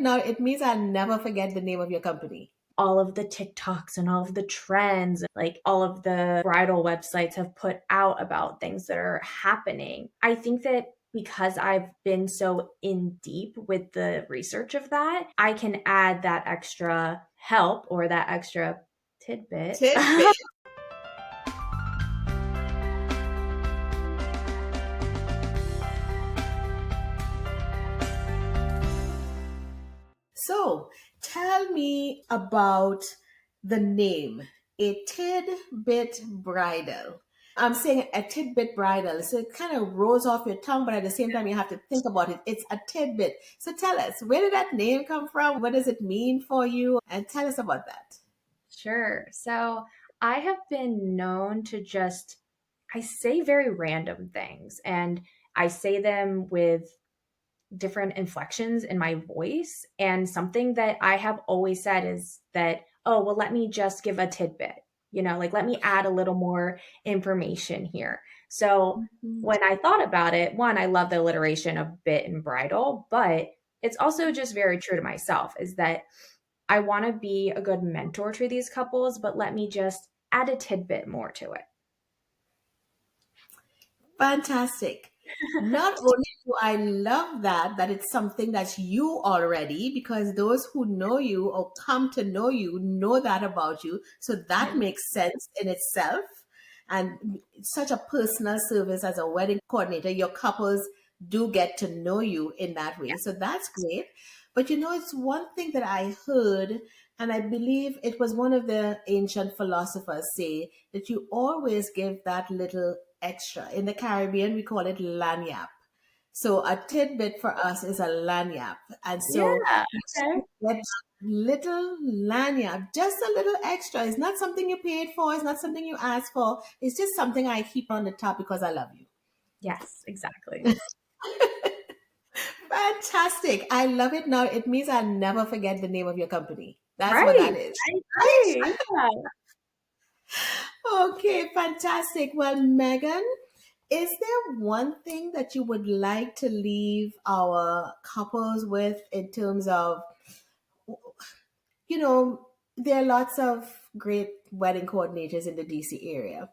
Now, it means I'll never forget the name of your company. All of the TikToks and all of the trends, like all of the bridal websites have put out about things that are happening. I think that because I've been so in deep with the research of that, I can add that extra help or that extra tidbit. Tidbit. So, tell me about the name, A Tid Bit Bridal. I'm saying A Tid Bit Bridal, so it kind of rolls off your tongue, but at the same time, you have to think about it. It's a tidbit. So, tell us, where did that name come from? What does it mean for you? And tell us about that. Sure. So I have been known to just, I say very random things and I say them with different inflections in my voice. And something that I have always said is that, oh, well, let me just give a tidbit, like let me add a little more information here. So Mhm. when I thought about it, one, I love the alliteration of bit and bridal, but it's also just very true to myself is that I want to be a good mentor to these couples, but let me just add a tidbit more to it. Fantastic. Not only do I love that it's something that's you already, because those who know you or come to know you know that about you. So that makes sense in itself. And it's such a personal service as a wedding coordinator. Your couples do get to know you in that way. So that's great. But it's one thing that I heard, and I believe it was one of the ancient philosophers say that you always give that little extra. In the Caribbean, we call it lanyap. So a tidbit for us is a lanyap. And so Yeah. Okay. you get little lanyap, just a little extra. It's not something you paid for. It's not something you asked for. It's just something I keep on the top because I love you. Yes, exactly. Fantastic. I love it now. It means I'll never forget the name of your company. That's what Right. that is. I Right? agree. Yeah. Okay, fantastic. Well, Megan, is there one thing that you would like to leave our couples with in terms of, there are lots of great wedding coordinators in the DC area.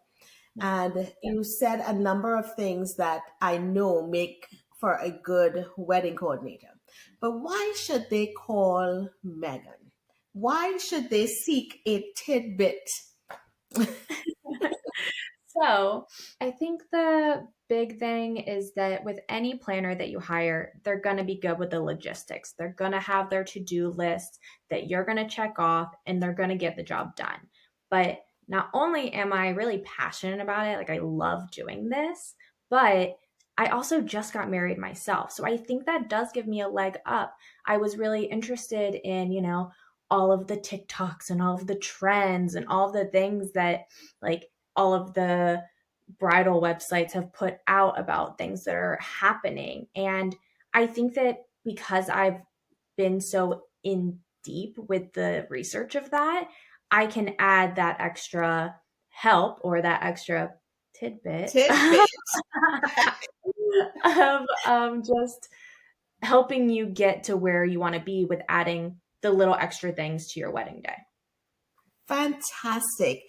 Yeah. And you said a number of things that I know make for a good wedding coordinator. But why should they call Megan? Why should they seek a tidbit? So I think the big thing is that with any planner that you hire, they're going to be good with the logistics. They're going to have their to-do list that you're going to check off and they're going to get the job done. But not only am I really passionate about it, like I love doing this, but I also just got married myself. So I think that does give me a leg up. I was really interested in, all of the TikToks and all of the trends and all of the things that like all of the bridal websites have put out about things that are happening. And I think that because I've been so in deep with the research of that, I can add that extra help or that extra tidbit Tidbit. of just helping you get to where you want to be with adding the little extra things to your wedding day. Fantastic.